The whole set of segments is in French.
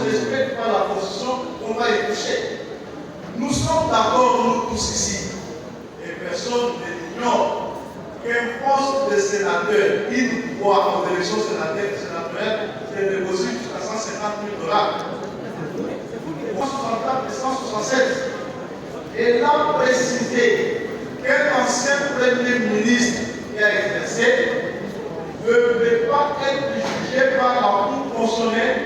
ne respecte pas la Constitution, on va y toucher. Nous sommes d'accord, nous tous ici, et personne ne l'ignore, qu'un poste de sénateur, une voix aux élections sénatoriales, c'est négocié jusqu'à 150 000 $. 164 et 176. Et là, précisé qu'un ancien Premier ministre qui a exercé ne peut pas être jugé par la Cour constitutionnelle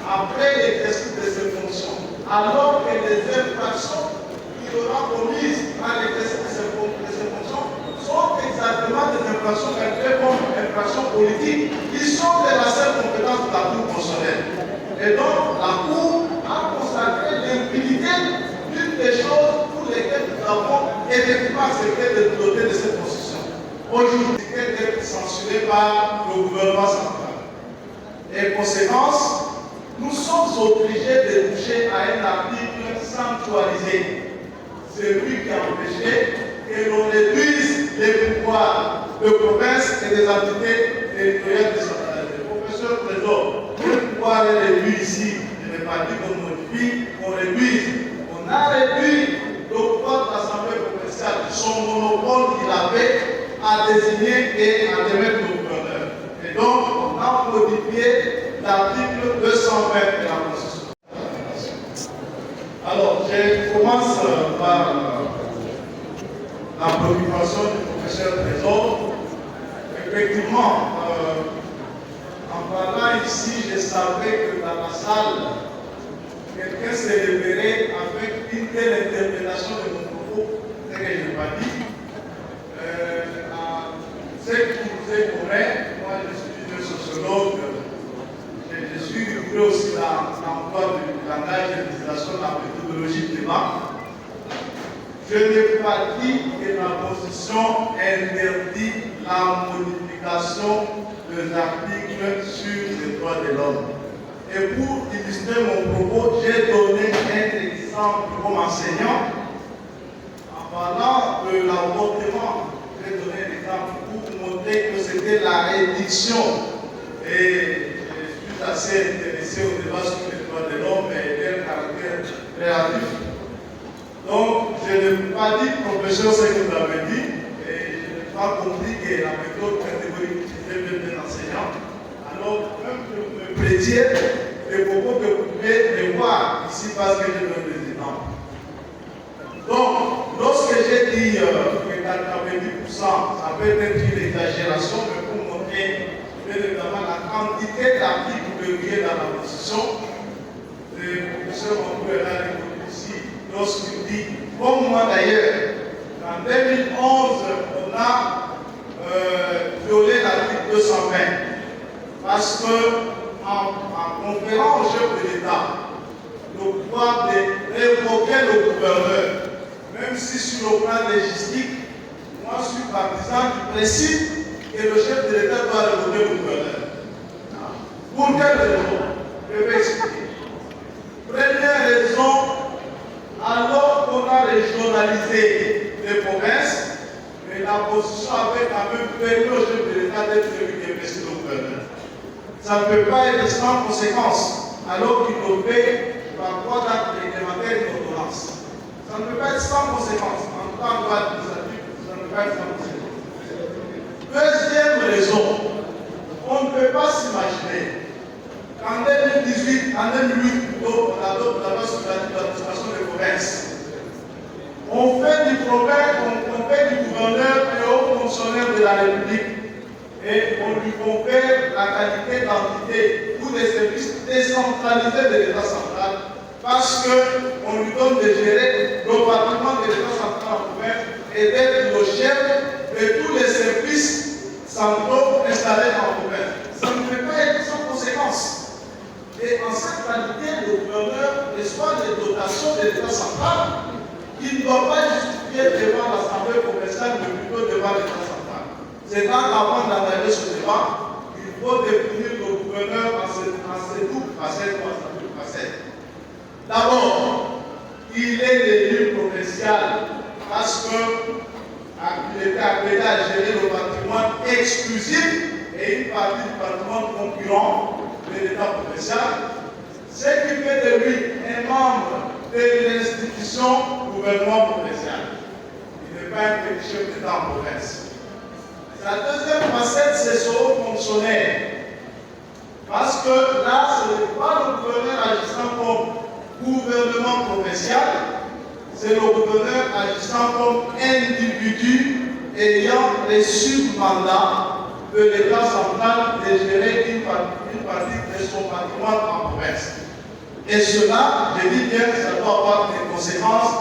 après l'exercice de ses fonctions, alors que les infractions qu'il aura commises à l'exercice de ses fonctions sont exactement des infractions qualifiées comme infractions politiques qui sont de la seule compétence de la Cour constitutionnelle. Et donc, la Cour a consacré l'impunité d'une des choses pour lesquelles nous avons effectivement accepté de doter de cette constitution. Aujourd'hui, d'être censuré par le gouvernement central. Et conséquence, nous sommes obligés de toucher à un article sanctuarisé. C'est lui qui a empêché que l'on réduise les pouvoirs de province et des entités territoriales décentralisées. Professeur Trésor, le pouvoir est réduit ici. Je n'ai pas dit qu'on modifie, qu'on réduise. On a réduit le pouvoir de l'Assemblée provinciale, son monopole qu'il avait à désigner et à démettre le gouverneur. Et donc, on a modifié l'article 220 de la Constitution. Alors, je commence par la préoccupation du professeur Trésor. Effectivement, en parlant ici, je savais que dans la salle, quelqu'un s'est révélé avec une telle interprétation de mon propos, ce que je n'ai pas dit. Ce qui vous est commun, moi je suis un sociologue, je suis rigoureux aussi dans l'emploi du langage de l'utilisation de la méthodologie de débat. Je n'ai pas dit que la Constitution interdit la modification des articles sur les droits de l'homme. Et pour illustrer mon propos, j'ai donné un exemple comme enseignant en parlant de l'avortement. J'ai donné un exemple pour montrer que c'était la réduction. Et je suis assez intéressé au débat sur les droits de l'homme et leur caractère relatif. Donc, je n'ai pas dit, professeur, ce que vous avez dit, et je n'ai pas compris que la méthode catégorique utilisée même des enseignants. Alors, même que vous me prêtiez les propos que vous pouvez les voir ici parce que je donne des exemples. Donc, lorsque j'ai dit que 90%, ça peut être une exagération, mais pour montrer bien évidemment la quantité d'articles publiés dans la Constitution, le professeur Mambou est là ici, lorsqu'il dit, comme moi d'ailleurs, en 2011, on a violé l'article 220, parce qu'en conférant au chef de l'État le pouvoir de révoquer le gouverneur, même si sur le plan légistique, moi je suis partisan du principe que le chef de l'État doit révoquer le gouverneur. Pour quelle raison? Je vais expliquer. Première raison, alors qu'on a régionalisé les provinces, mais la Constitution avait quand même permis au chef de l'État d'être celui qui investit le gouverneur. Ça ne peut pas être sans conséquence, alors qu'il devait, par voie d'acte réglementaire, une ordonnance. Ça ne peut pas être sans conséquence. En tout cas, en droit administratif, ça ne peut pas être sans conséquence. Deuxième raison, on ne peut pas s'imaginer qu'en 2018, en 2008 plutôt, on adopte la loi sur l'administration des provinces. On fait du gouverneur et haut fonctionnaire de la République et on lui confère la qualité d'entité ou des services décentralisés de l'État central parce qu'on lui donne de gérer le patrimoine de l'État central en province et d'être le chef de tous les services centraux installés en province. Ça ne peut pas être sans conséquence. Et en cette qualité, le gouverneur reçoit des dotations de l'État central qui ne doit pas justifier devant l'Assemblée provinciale, mais plutôt devant l'État central. C'est donc avant d'entamer ce débat, il faut définir le gouverneur en ces doubles facettes ou en sa double facette. D'abord, il est l'élu provincial parce qu'il était appelé à gérer le patrimoine exclusif et une partie du patrimoine concurrent de l'État provincial. Ce qui fait de lui un membre de l'institution gouvernement provincial. Il n'est pas un petit chef d'État en province. La deuxième facette, c'est son haut fonctionnaire. Parce que là, ce n'est pas le gouverneur agissant comme gouvernement provincial, c'est le gouverneur agissant comme individu ayant reçu le mandat de l'État central de gérer une partie de son patrimoine en province. Et cela, je dis bien, ça doit avoir des conséquences,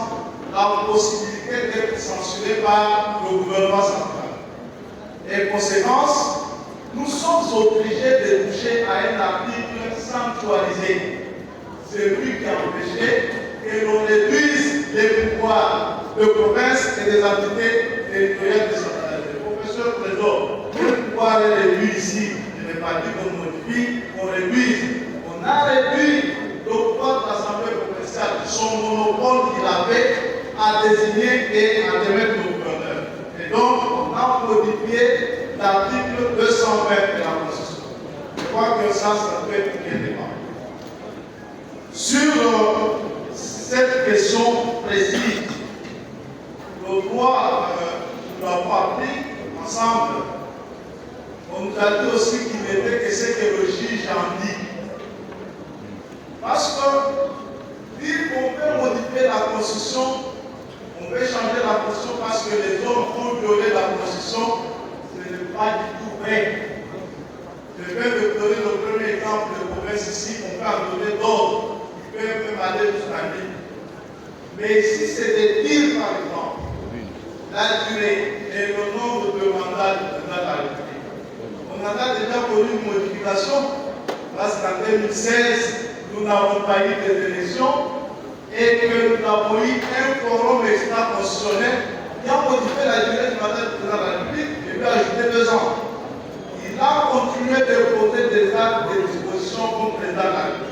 la possibilité d'être censuré par le gouvernement central. Et conséquence, nous sommes obligés de toucher à un article sanctuarisé. C'est lui qui a empêché que l'on réduise les pouvoirs de province et des entités territoriales décentralisées. Professeur Trésor, le pouvoir est réduit ici, je n'ai pas dit qu'on modifie, qu'on réduise. On a réduit le pouvoir de l'Assemblée provinciale, son monopole qu'il avait à désigner et à démettre le gouverneur. Et donc, on a modifié l'article 220 de la Constitution. Je crois que ça fait un débat. Sur cette question précise, le droit, nous l'avons appris ensemble. On nous a dit aussi qu'il n'était que ce que le juge en dit. Parce que, dire qu'on peut modifier la Constitution, on peut changer la Constitution parce que les hommes ont violé la Constitution, ce n'est pas du tout vrai. Je vais vous donner le premier exemple de province ici, on peut en donner d'autres. Peut même aller jusqu'à lui. Mais ici, c'est de dire, par exemple, la durée et le nombre de mandats du président de la République. On en a déjà connu une modification, parce qu'en 2016, nous n'avons pas eu d'élections et que nous avons eu un forum extra-constitutionnel qui a modifié la durée du mandat du président de la République et lui a ajouté 2 ans. Il a continué de poser des actes de disposition comme président de la République.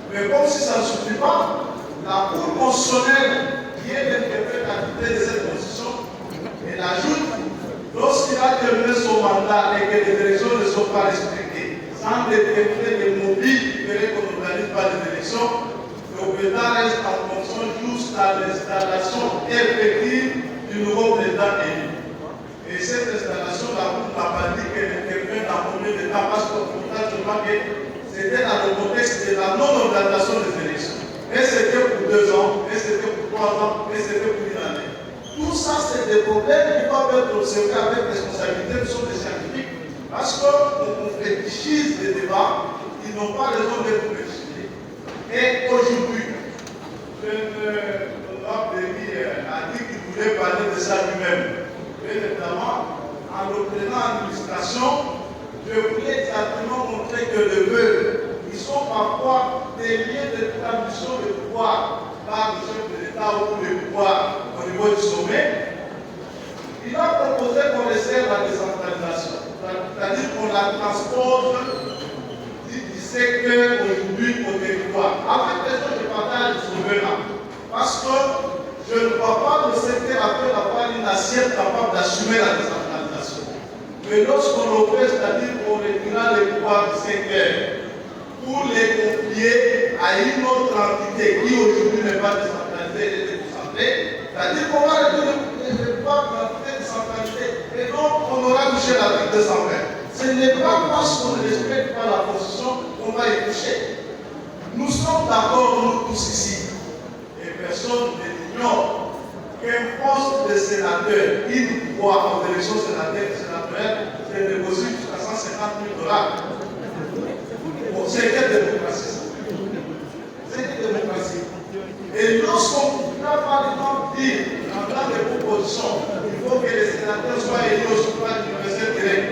Mais comme si ça ne suffit pas, la Cour constitutionnelle, qui est l'interprétativité de cette constitution, elle ajoute, lorsqu'il a terminé son mandat et que les élections ne sont pas respectées, sans déterminer les mobiles qui feraient qu'on n'organise pas les élections, le président reste en fonction jusqu'à l'installation effective du nouveau président élu. Et cette installation, la Cour n'a pas dit qu'elle intervient dans combien de temps, parce qu'on constate seulement que c'était dans le contexte de la non-organisation des élections. Et c'était pour 2 ans, et c'était pour 3 ans, et c'était pour 1 année. Tout ça, c'est des problèmes qui doivent être observés avec responsabilité. Nous sommes des scientifiques, parce qu'on fétichise les débats qui n'ont pas raison d'être fétichisés. Et aujourd'hui, l'honorable Denis a dit qu'il voulait parler de ça lui-même. Bien évidemment, en le prenant en illustration, je voulais exactement montrer que le vœu, ils sont parfois des liens de transmission de pouvoir par le chef de l'État ou le pouvoir au niveau du sommet. Il a proposé qu'on resserre la décentralisation, c'est-à-dire qu'on la transpose du secteur aujourd'hui au territoire. Avec raison, je partage ce vœu-là, parce que je ne vois pas le secteur après avoir une assiette capable d'assumer la décentralisation. Mais lorsqu'on le fait, c'est-à-dire qu'on retirera les pouvoirs du secteur pour les confier à une autre entité qui aujourd'hui n'est pas décentralisée et déconcentrée, c'est-à-dire qu'on va réduire les pouvoirs de l'entité décentralisée et donc on aura touché l'article 220. Ce n'est pas parce qu'on ne respecte pas la Constitution qu'on va y toucher. Nous sommes d'accord, nous tous ici, et personne n'ignore qu'un poste de sénateur, une voix aux élections sénatoriales, c'est négocié jusqu'à 150 000 $. Bon, c'est quelle démocratie? C'est quelle démocratie? Et lorsqu'on va par exemple dire, en tant que proposition, il faut que les sénateurs soient élus au suffrage universel direct,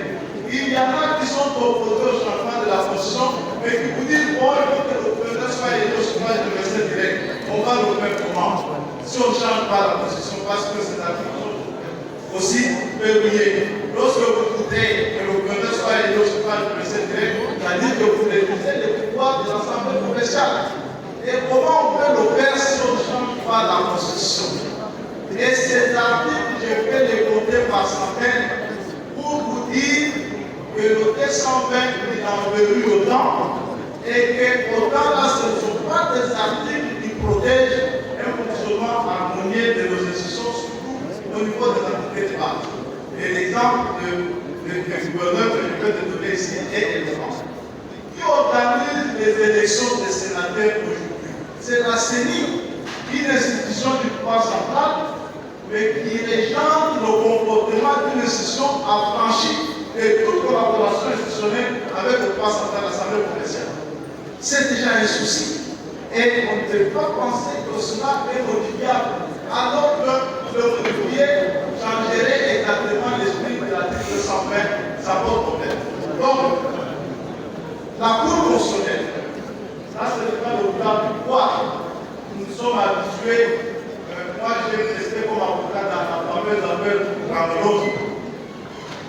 il y en a qui sont opposés au changement de la Constitution, mais qui vous disent, bon, il faut que le gouverneur soit élu au suffrage universel direct. On va le faire comment? Si on ne change pas la Constitution, parce que c'est la Constitution aussi verrouillée. Lorsque vous voudrez que le gouverneur soit élu au suffrage universel direct, c'est-à-dire que vous réduisez les pouvoirs de l'Assemblée provinciale. Et comment on peut le faire si on ne change pas la Constitution? Et ces articles, je vais les compter par centaines pour vous dire que le T120, il en verrouille autant, et que autant là, ce ne sont des articles qui protègent un fonctionnement harmonieux de nos institutions, surtout au niveau des activités de base. Et l'exemple du gouverneur que je vais te donner ici est élément. Qui organise les élections des sénateurs aujourd'hui? C'est la CENI, une institution du pouvoir central, mais qui régente le comportement d'une institution affranchie de toute collaboration institutionnelle avec le pouvoir central, l'Assemblée provinciale. C'est déjà un souci. Et on ne peut pas penser que cela est modifiable, alors que le modifier changerait exactement l'esprit de l'article 120, ça pose problème. Donc, la Cour constitutionnelle, ça c'est le cas de pourquoi nous sommes habitués. Moi, j'ai resté comme avocat dans la fameuse affaire Cameroun.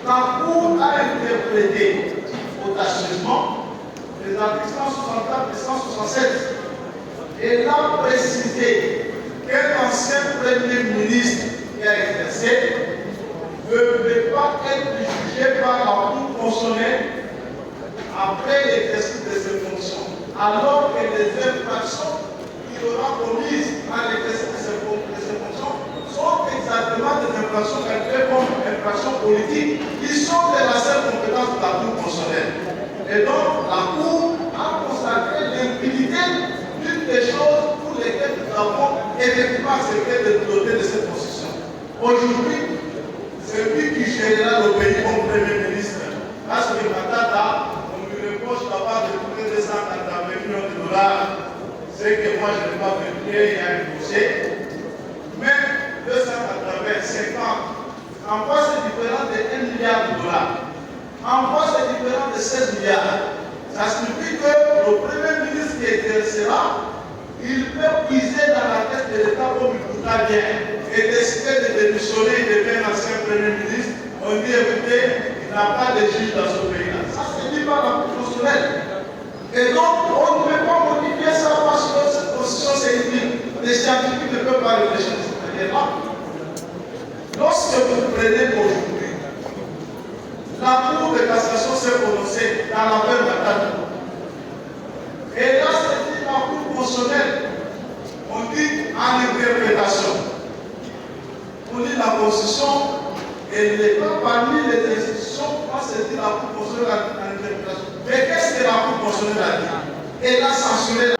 La Cour a interprété audacieusement les articles 164 et 167. Elle a précisé qu'un ancien Premier ministre qui a exercé ne peut pas être jugé par la Cour constitutionnelle après l'exercice de ses fonctions, alors que les infractions qu'il aura commises à l'exercice de ses fonctions sont exactement des infractions qualifiées comme infractions politiques qui sont de la seule compétence de la Cour constitutionnelle. Et donc, la Cour a consacré l'impunité d'une des choses pour lesquelles nous avons effectivement accepté de doter de cette constitution. Aujourd'hui, c'est lui qui gérera le pays comme Premier ministre. Parce que Matata, on lui reproche d'avoir détourné 280 millions de dollars. C'est que moi je n'ai pas vérifié, il y a un dossier. Mais 280, 50, en quoi c'est différent de 1 milliard de dollars? En quoi c'est différent de 16 milliards? Ça signifie que le Premier ministre qui exercera, il peut puiser dans la tête de l'État comme il voudra bien et décider de démissionner, de devenir un ancien Premier ministre. On dit écoutez, il n'a pas de juge dans ce pays-là. Ça se dit par la Cour constitutionnelle. Et donc, on ne peut pas modifier ça parce que cette constitution c'est inutile. Les scientifiques ne peuvent pas réfléchir de cette manière-là. Lorsque vous prenez aujourd'hui, la Cour de cassation s'est prononcée dans l'affaire Matata. Et là, c'est dit la Cour constitutionnelle. On dit en interprétation. On dit la Constitution, elle n'est pas parmi les institutions, quand c'est dit la Cour constitutionnelle en interprétation. Mais qu'est-ce que la Cour constitutionnelle a dit? Elle a censuré